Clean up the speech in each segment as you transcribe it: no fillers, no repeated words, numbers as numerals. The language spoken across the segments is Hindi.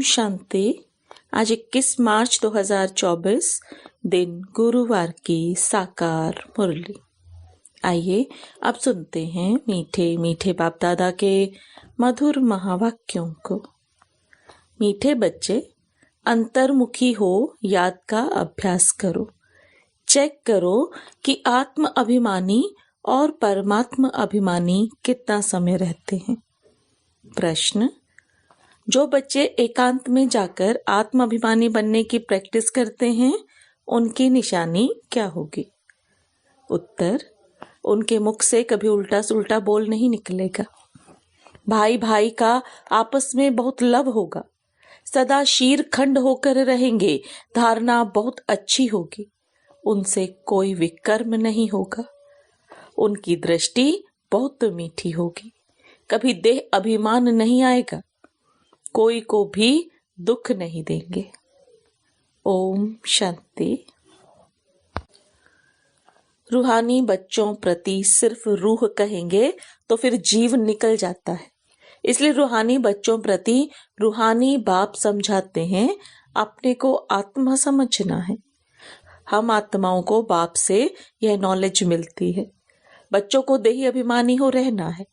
शांति। आज 21 मार्च 2024 दिन गुरुवार की साकार मुरली। आइए अब सुनते हैं मीठे मीठे बाप दादा के मधुर महावाक्यों को। मीठे बच्चे, अंतर्मुखी हो, याद का अभ्यास करो। चेक करो कि आत्म अभिमानी और परमात्मा अभिमानी कितना समय रहते हैं। प्रश्न: जो बच्चे एकांत में जाकर आत्म अभिमानी बनने की प्रैक्टिस करते हैं, उनकी निशानी क्या होगी? उत्तर: उनके मुख से कभी उल्टा सुल्टा बोल नहीं निकलेगा। भाई भाई का आपस में बहुत लव होगा। सदा शीर खंड होकर रहेंगे। धारणा बहुत अच्छी होगी। उनसे कोई विकर्म नहीं होगा। उनकी दृष्टि बहुत मीठी होगी। कभी देह अभिमान नहीं आएगा। कोई को भी दुख नहीं देंगे। ओम शांति। रूहानी बच्चों प्रति सिर्फ रूह कहेंगे तो फिर जीव निकल जाता है। इसलिए रूहानी बच्चों प्रति रूहानी बाप समझाते हैं, अपने को आत्मा समझना है। हम आत्माओं को बाप से यह नॉलेज मिलती है। बच्चों को देही अभिमानी हो रहना है।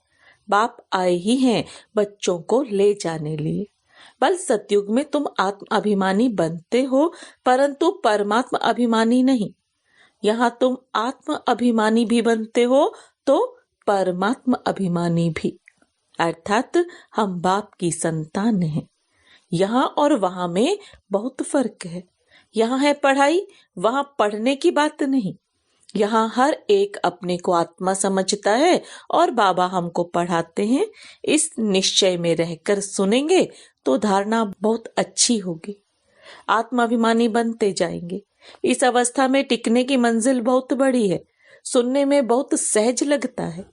बाप आए ही हैं बच्चों को ले जाने लिए। बल सतयुग में तुम आत्म अभिमानी बनते हो, परंतु परमात्मा अभिमानी नहीं। यहाँ तुम आत्म अभिमानी भी बनते हो तो परमात्मा अभिमानी भी, अर्थात हम बाप की संतान हैं। यहाँ और वहां में बहुत फर्क है। यहाँ है पढ़ाई, वहां पढ़ने की बात नहीं। यहाँ हर एक अपने को आत्मा समझता है और बाबा हमको पढ़ाते हैं। इस निश्चय में रहकर सुनेंगे तो धारणा बहुत अच्छी होगी। आत्माभिमानी बनते जाएंगे। इस अवस्था में टिकने की मंजिल बहुत बड़ी है। सुनने में बहुत सहज लगता है।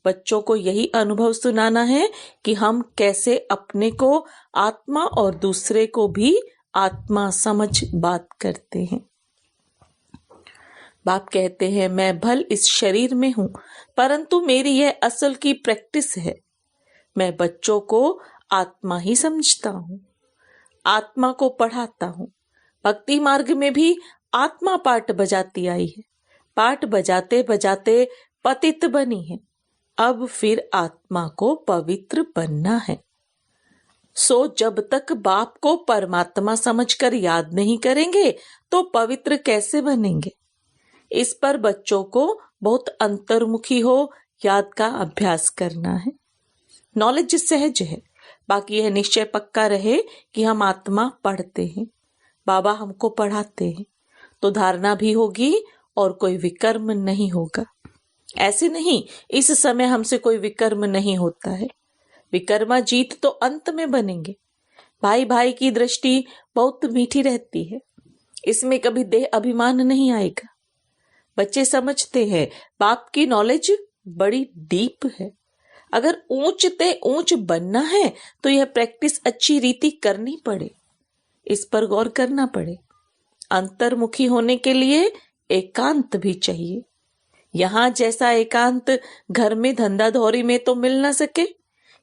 बच्चों को यही अनुभव सुनाना है कि हम कैसे अपने को आत्मा और दूसरे को भी आत्मा समझ बात करते हैं। बाप कहते हैं, मैं भल इस शरीर में हूं, परंतु मेरी यह असल की प्रैक्टिस है। मैं बच्चों को आत्मा ही समझता हूं, आत्मा को पढ़ाता हूं। भक्ति मार्ग में भी आत्मा पाठ बजाती आई है। पाठ बजाते बजाते पतित बनी है। अब फिर आत्मा को पवित्र बनना है। सो जब तक बाप को परमात्मा समझकर याद नहीं करेंगे तो पवित्र कैसे बनेंगे? इस पर बच्चों को बहुत अंतर्मुखी हो, याद का अभ्यास करना है। नॉलेज सहज है, बाकी यह निश्चय पक्का रहे कि हम आत्मा पढ़ते हैं, बाबा हमको पढ़ाते हैं, तो धारणा भी होगी और कोई विकर्म नहीं होगा। ऐसे नहीं, इस समय हमसे कोई विकर्म नहीं होता है। विकर्मा जीत तो अंत में बनेंगे। भाई भाई की दृष्टि बहुत मीठी रहती है। इसमें कभी देह अभिमान नहीं आएगा। बच्चे समझते हैं बाप की नॉलेज बड़ी डीप है। अगर ऊंच ते ऊंच बनना है तो यह प्रैक्टिस अच्छी रीति करनी पड़े। इस पर गौर करना पड़े। अंतर्मुखी होने के लिए एकांत भी चाहिए। यहाँ जैसा एकांत घर में धंधा धौरी में तो मिल ना सके,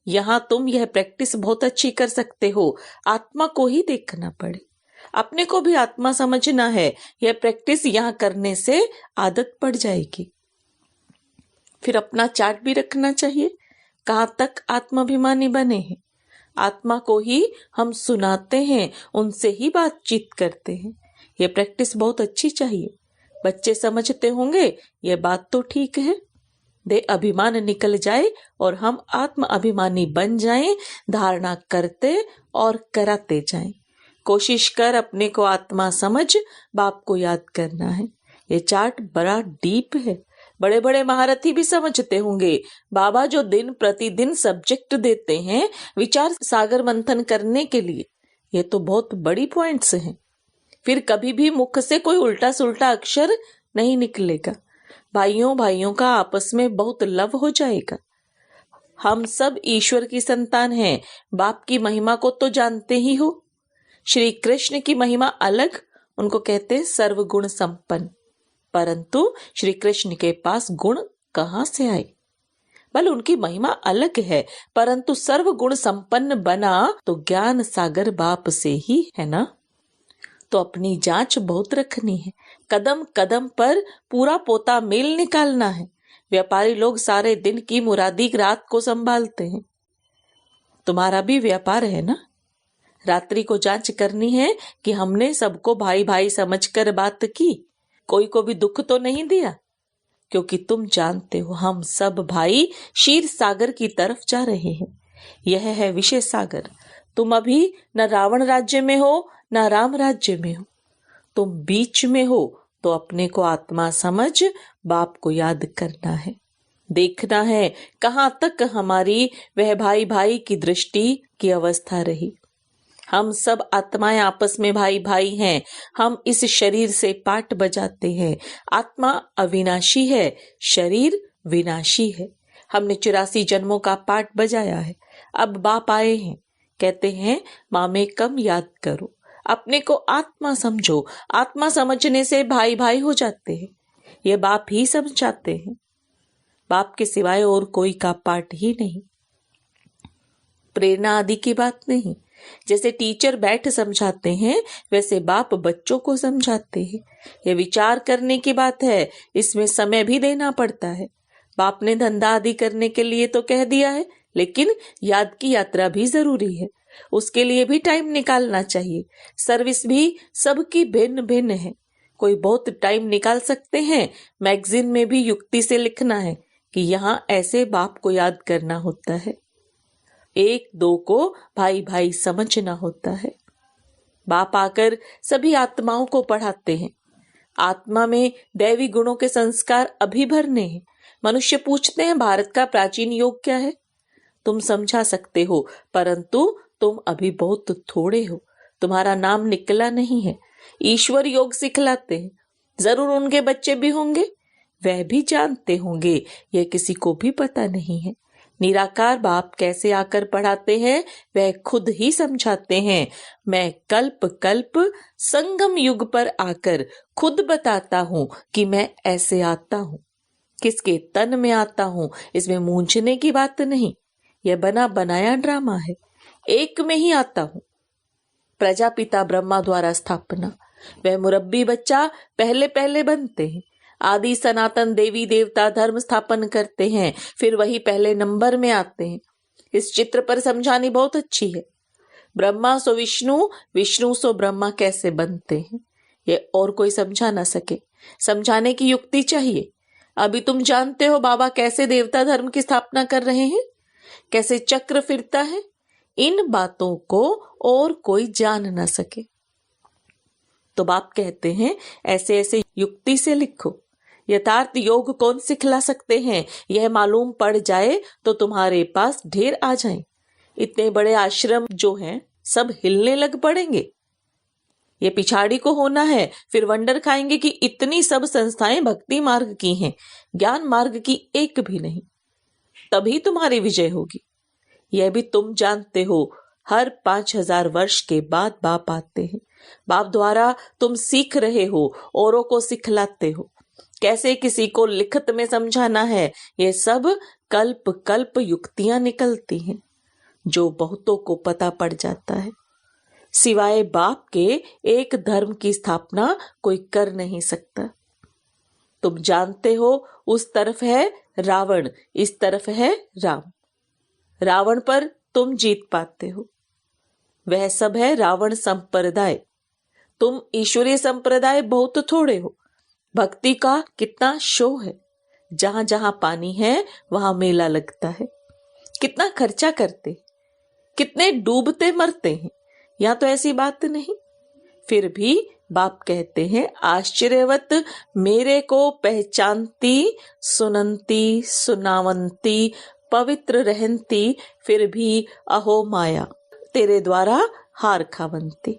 यहाँ तुम यह प्रैक्टिस बहुत अच्छी कर सकते हो। आत्मा को ही देखना पड़े। अपने को भी आत्मा समझना है। यह प्रैक्टिस यहाँ करने से आदत पड़ जाएगी। फिर अपना चार्ट भी रखना चाहिए, कहाँ तक आत्माभिमानी बने हैं। आत्मा को ही हम सुनाते हैं, उनसे ही बातचीत करते हैं। यह प्रैक्टिस बहुत अच्छी चाहिए। बच्चे समझते होंगे यह बात तो ठीक है। दे अभिमान निकल जाए और हम आत्म अभिमानी बन जाएं। धारणा करते और कराते जाएं। कोशिश कर अपने को आत्मा समझ बाप को याद करना है। ये चार्ट बड़ा डीप है। बड़े बड़े महारथी भी समझते होंगे। बाबा जो दिन प्रतिदिन सब्जेक्ट देते हैं विचार सागर मंथन करने के लिए, ये तो बहुत बड़ी पॉइंट्स हैं। फिर कभी भी मुख से कोई उल्टा सुल्टा अक्षर नहीं निकलेगा। भाइयों भाइयों का आपस में बहुत लव हो जाएगा। हम सब ईश्वर की संतान हैं। बाप की महिमा को तो जानते ही हो। श्री कृष्ण की महिमा अलग, उनको कहते हैं सर्वगुण संपन्न। परंतु श्री कृष्ण के पास गुण कहाँ से आए? भले उनकी महिमा अलग है, परंतु सर्व गुण संपन्न बना तो ज्ञान सागर बाप से ही है ना। तो अपनी जांच बहुत रखनी है, कदम कदम पर पूरा पोता मेल निकालना है। व्यापारी लोग सारे दिन की मुरादी रात को संभालते हैं, तुम्हारा भी व्यापार है ना। रात्रि को जांच करनी है कि हमने सबको भाई भाई समझकर बात की, कोई को भी दुख तो नहीं दिया, क्योंकि तुम जानते हो हम सब भाई क्षीर सागर की तरफ जा रहे हैं। यह है विषय सागर। तुम अभी न रावण राज्य में हो न राम राज्य में हो, तुम बीच में हो। तो अपने को आत्मा समझ बाप को याद करना है, देखना है कहाँ तक हमारी वह भाई भाई की दृष्टि की अवस्था रही। हम सब आत्माएं आपस में भाई भाई हैं। हम इस शरीर से पाठ बजाते हैं। आत्मा अविनाशी है, शरीर विनाशी है। हमने 84 जन्मों का पाठ बजाया है। अब बाप आए हैं, कहते हैं माँ में कम याद करो, अपने को आत्मा समझो। आत्मा समझने से भाई भाई हो जाते हैं। ये बाप ही समझाते हैं, बाप के सिवाय और कोई का पाठ ही नहीं। प्रेरणा आदि की बात नहीं। जैसे टीचर बैठ समझाते हैं, वैसे बाप बच्चों को समझाते हैं। यह विचार करने की बात है, इसमें समय भी देना पड़ता है। बाप ने धंधा आदि करने के लिए तो कह दिया है, लेकिन याद की यात्रा भी जरूरी है, उसके लिए भी टाइम निकालना चाहिए। सर्विस भी सबकी भिन्न भिन्न है। कोई बहुत टाइम निकाल सकते हैं, मैगजीन में भी युक्ति से लिखना है कि यहाँ ऐसे बाप को याद करना होता है, एक दो को भाई भाई समझना होता है। बाप आकर सभी आत्माओं को पढ़ाते हैं। आत्मा में दैवी गुणों के संस्कार अभी भरने हैं। मनुष्य पूछते हैं भारत का प्राचीन योग क्या है। तुम समझा सकते हो, परंतु तुम अभी बहुत थोड़े हो, तुम्हारा नाम निकला नहीं है। ईश्वर योग सिखलाते हैं, जरूर उनके बच्चे भी होंगे, वह भी जानते होंगे, यह किसी को भी पता नहीं है। निराकार बाप कैसे आकर पढ़ाते हैं, वह खुद ही समझाते हैं। मैं कल्प कल्प संगम युग पर आकर खुद बताता हूँ कि मैं ऐसे आता हूँ, किसके तन में आता हूँ। इसमें मूंझने की बात नहीं, यह बना बनाया ड्रामा है। एक में ही आता हूँ। प्रजापिता ब्रह्मा द्वारा स्थापना, वह मुरब्बी बच्चा पहले पहले बनते हैं। आदि सनातन देवी देवता धर्म स्थापन करते हैं, फिर वही पहले नंबर में आते हैं। इस चित्र पर समझानी बहुत अच्छी है। ब्रह्मा सो विष्णु, विष्णु सो ब्रह्मा कैसे बनते हैं, ये और कोई समझा ना सके। समझाने की युक्ति चाहिए। अभी तुम जानते हो बाबा कैसे देवता धर्म की स्थापना कर रहे हैं, कैसे चक्र फिरता है। इन बातों को और कोई जान ना सके, तो बाप कहते हैं ऐसे ऐसे युक्ति से लिखो। यथार्थ योग कौन सिखला सकते हैं, यह मालूम पड़ जाए तो तुम्हारे पास ढेर आ जाएं। इतने बड़े आश्रम जो हैं सब हिलने लग पड़ेंगे। ये पिछाड़ी को होना है, फिर वंडर खाएंगे कि इतनी सब संस्थाएं भक्ति मार्ग की हैं, ज्ञान मार्ग की एक भी नहीं। तभी तुम्हारी विजय होगी। यह भी तुम जानते हो, हर 5000 वर्ष के बाद बाप आते हैं। बाप द्वारा तुम सीख रहे हो, औरों को सिखलाते हो, कैसे किसी को लिखत में समझाना है। ये सब कल्प कल्प युक्तियां निकलती हैं, जो बहुतों को पता पड़ जाता है। सिवाय बाप के एक धर्म की स्थापना कोई कर नहीं सकता। तुम जानते हो, उस तरफ है रावण, इस तरफ है राम। रावण पर तुम जीत पाते हो, वह सब है रावण संप्रदाय। तुम ईश्वरीय संप्रदाय बहुत थोड़े हो। भक्ति का कितना शो है, जहां जहां पानी है वहां मेला लगता है। कितना खर्चा करते, कितने डूबते मरते हैं, यहाँ तो ऐसी बात नहीं। फिर भी बाप कहते हैं आश्चर्यवत मेरे को पहचानती, सुनंती सुनावंती पवित्र रहंती, फिर भी अहो माया तेरे द्वारा हार खावंती।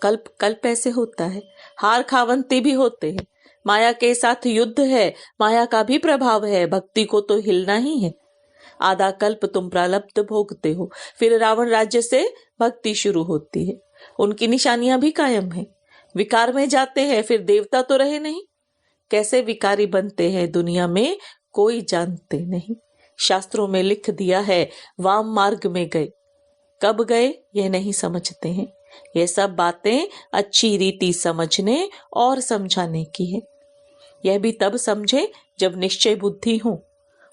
कल्प कल्प ऐसे होता है, हार खावंती भी होते हैं। माया के साथ युद्ध है, माया का भी प्रभाव है, भक्ति को तो हिलना ही है। आधा कल्प तुम प्रारब्ध भोगते हो, फिर रावण राज्य से भक्ति शुरू होती है। उनकी निशानियां भी कायम है। विकार में जाते हैं, फिर देवता तो रहे नहीं। कैसे विकारी बनते हैं दुनिया में कोई जानते नहीं। शास्त्रों में लिख दिया है वाम मार्ग में गए, कब गए यह नहीं समझते हैं। ये सब बातें अच्छी रीति समझने और समझाने की है। यह भी तब समझे जब निश्चय बुद्धि हो।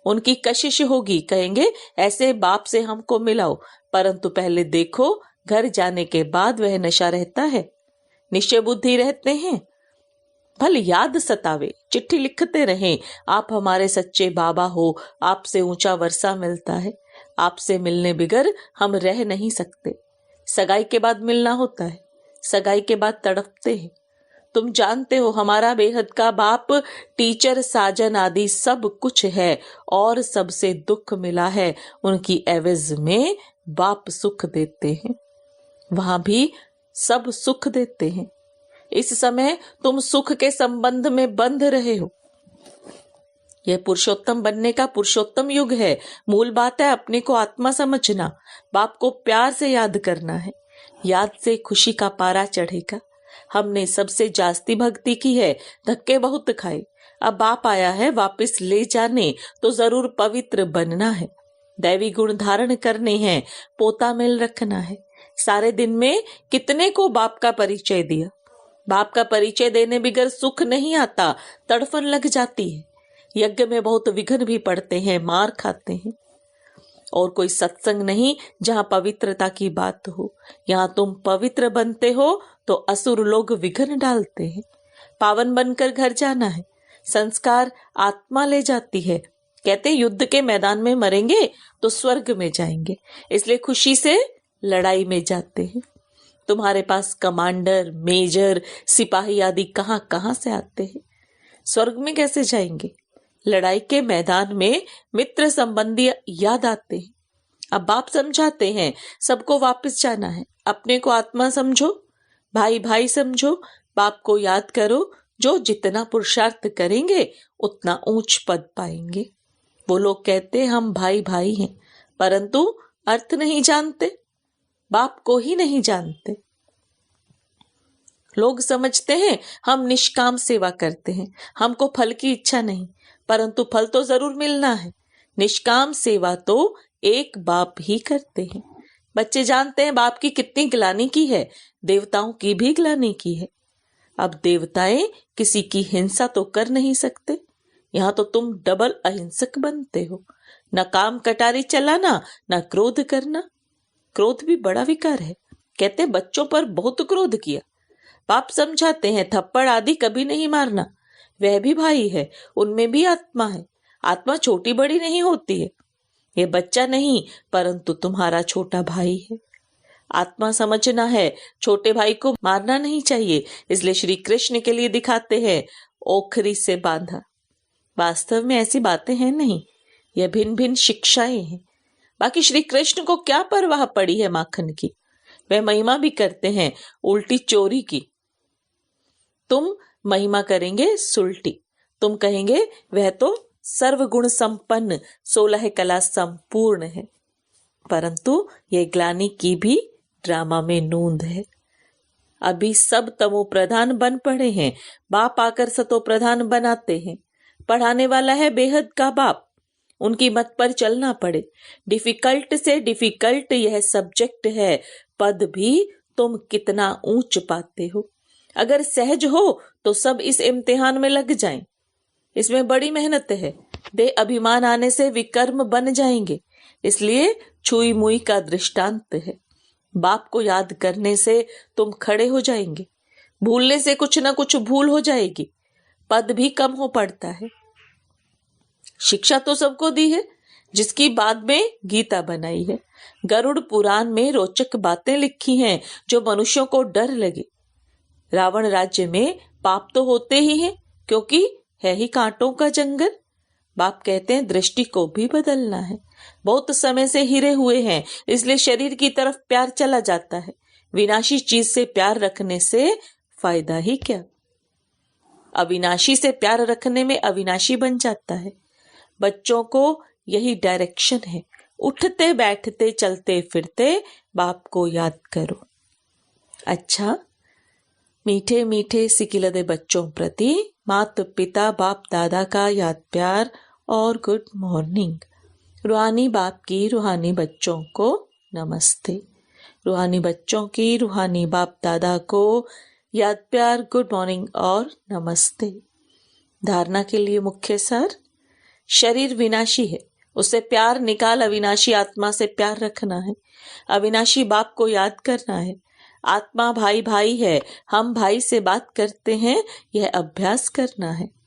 उनकी कशिश होगी, कहेंगे ऐसे बाप से हमको मिलाओ, परंतु पहले देखो घर जाने के बाद वह नशा रहता है। निश्चय बुद्धि रहते हैं, भले याद सतावे, चिट्ठी लिखते रहें, आप हमारे सच्चे बाबा हो, आपसे ऊंचा वर्षा मिलता है, आपसे मिलने बिगर हम रह नहीं सकते। सगाई के बाद मिलना होता है, सगाई के बाद तड़पते हैं। तुम जानते हो हमारा बेहद का बाप टीचर, साजन आदि सब कुछ है और सबसे दुख मिला है, उनकी एवज में बाप सुख देते हैं। वहां भी सब सुख देते हैं। इस समय तुम सुख के संबंध में बंध रहे हो। यह पुरुषोत्तम बनने का पुरुषोत्तम युग है। मूल बात है अपने को आत्मा समझना, बाप को प्यार से याद करना है। याद से खुशी का पारा चढ़ेगा। हमने सबसे जास्ती भक्ति की है, धक्के बहुत खाए। अब बाप आया है वापस ले जाने, तो जरूर पवित्र बनना है, दैवी गुण धारण करने हैं, पोता मेल रखना है। सारे दिन में कितने को बाप का परिचय दिया। बाप का परिचय देने बिगर सुख नहीं आता, तड़फन लग जाती है। यज्ञ में बहुत विघ्न भी पड़ते हैं, मार खाते हैं। और कोई सत्संग नहीं जहां पवित्रता की बात हो। यहाँ तुम पवित्र बनते हो तो असुर लोग विघ्न डालते हैं। पावन बनकर घर जाना है। संस्कार आत्मा ले जाती है। कहते युद्ध के मैदान में मरेंगे तो स्वर्ग में जाएंगे, इसलिए खुशी से लड़ाई में जाते हैं। तुम्हारे पास कमांडर, मेजर, सिपाही आदि कहां कहां से आते हैं। स्वर्ग में कैसे जाएंगे। लड़ाई के मैदान में मित्र संबंधी याद आते हैं। अब बाप समझाते हैं सबको वापस जाना है। अपने को आत्मा समझो, भाई भाई समझो, बाप को याद करो। जो जितना पुरुषार्थ करेंगे उतना ऊंच पद पाएंगे। वो लोग कहते हम भाई भाई हैं, परंतु अर्थ नहीं जानते, बाप को ही नहीं जानते। लोग समझते हैं हम निष्काम सेवा करते हैं, हमको फल की इच्छा नहीं, परंतु फल तो जरूर मिलना है। निष्काम सेवा तो एक बाप ही करते हैं। बच्चे जानते हैं बाप की कितनी ग्लानि की है, देवताओं की भी ग्लानि की है। अब देवताएं किसी की हिंसा तो कर नहीं सकते, यहाँ तो तुम डबल अहिंसक बनते हो। न काम कटारी चलाना, न क्रोध करना। क्रोध भी बड़ा विकार है। कहते बच्चों पर बहुत क्रोध किया। बाप समझाते हैं थप्पड़ आदि कभी नहीं मारना। वह भी भाई है, उनमें भी आत्मा है। आत्मा छोटी बड़ी नहीं होती है। ये बच्चा नहीं, परंतु तुम्हारा छोटा भाई है। आत्मा समझना है, छोटे भाई को मारना नहीं चाहिए। इसलिए श्री कृष्ण के लिए दिखाते हैं ओखरी से बांधा। वास्तव में ऐसी बातें हैं नहीं, यह भिन्न भिन्न शिक्षाएं हैं। बाकी श्री कृष्ण को क्या परवाह पड़ी है माखन की। वह महिमा भी करते हैं उल्टी चोरी की। तुम महिमा करेंगे सुलटी। तुम कहेंगे वह तो सर्वगुण संपन्न 16 कला संपूर्ण है, परंतु ये ग्लानि की भी ड्रामा में नूंद है। अभी सब तमो प्रधान बन पड़े हैं, बाप आकर सतो प्रधान बनाते हैं। पढ़ाने वाला है बेहद का बाप, उनकी मत पर चलना पड़े। डिफिकल्ट से डिफिकल्ट यह सब्जेक्ट है, पद भी तुम कितना ऊंच पाते हो। अगर सहज हो तो सब इस इम्तिहान में लग जाएं। इसमें बड़ी मेहनत है। दे अभिमान आने से विकर्म बन जाएंगे, इसलिए छुई मुई का दृष्टांत है। बाप को याद करने से तुम खड़े हो जाएंगे, भूलने से कुछ ना कुछ भूल हो जाएगी, पद भी कम हो पड़ता है। शिक्षा तो सबको दी है, जिसकी बाद में गीता बनाई है। गरुड़ पुराण में रोचक बातें लिखी हैं जो मनुष्यों को डर लगे। रावण राज्य में पाप तो होते ही हैं, क्योंकि है ही कांटों का जंगल। बाप कहते हैं दृष्टि को भी बदलना है। बहुत समय से हिरे हुए हैं, इसलिए शरीर की तरफ प्यार चला जाता है। विनाशी चीज से प्यार रखने से फायदा ही क्या। अविनाशी से प्यार रखने में अविनाशी बन जाता है। बच्चों को यही डायरेक्शन है। उठते बैठते चलते फिरते बाप को याद करो। अच्छा, मीठे मीठे सिकिलदे बच्चों प्रति माता पिता बाप दादा का याद प्यार और गुड मॉर्निंग। रूहानी बाप की रूहानी बच्चों को नमस्ते। रूहानी बच्चों की रूहानी बाप दादा को याद प्यार, गुड मॉर्निंग और नमस्ते। धारणा के लिए मुख्य सार। शरीर विनाशी है, उससे प्यार निकाल अविनाशी आत्मा से प्यार रखना है। अविनाशी बाप को याद करना है। आत्मा भाई भाई है, हम भाई से बात करते हैं, यह अभ्यास करना है।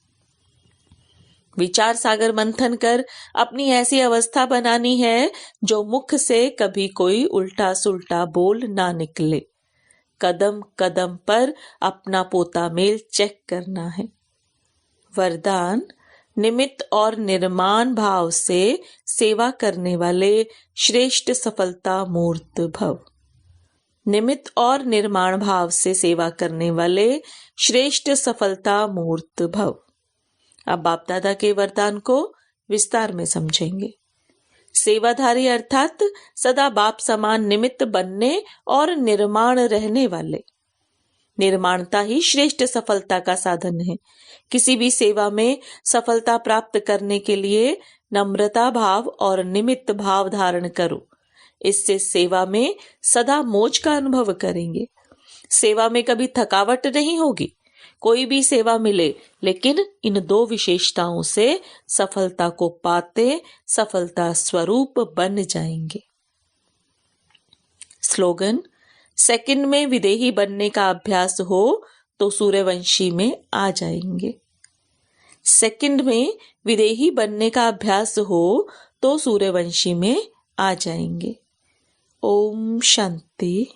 विचार सागर मंथन कर अपनी ऐसी अवस्था बनानी है जो मुख से कभी कोई उल्टा सुल्टा बोल ना निकले। कदम कदम पर अपना पोता मेल चेक करना है। वरदान, निमित्त और निर्माण भाव से सेवा करने वाले श्रेष्ठ सफलता मूर्त भव। निमित्त और निर्माण भाव से सेवा करने वाले श्रेष्ठ सफलता मूर्त भव। अब बाप दादा के वरदान को विस्तार में समझेंगे। सेवाधारी अर्थात सदा बाप समान निमित्त बनने और निर्माण रहने वाले। निर्माणता ही श्रेष्ठ सफलता का साधन है। किसी भी सेवा में सफलता प्राप्त करने के लिए नम्रता भाव और निमित्त भाव धारण करो। इससे सेवा में सदा मौज का अनुभव करेंगे। सेवा में कभी थकावट नहीं होगी। कोई भी सेवा मिले, लेकिन इन दो विशेषताओं से सफलता को पाते सफलता स्वरूप बन जाएंगे। स्लोगन, सेकंड में विदेही बनने का अभ्यास हो तो सूर्यवंशी में आ जाएंगे। सेकंड में विदेही बनने का अभ्यास हो तो सूर्यवंशी में आ जाएंगे। ओम शांति।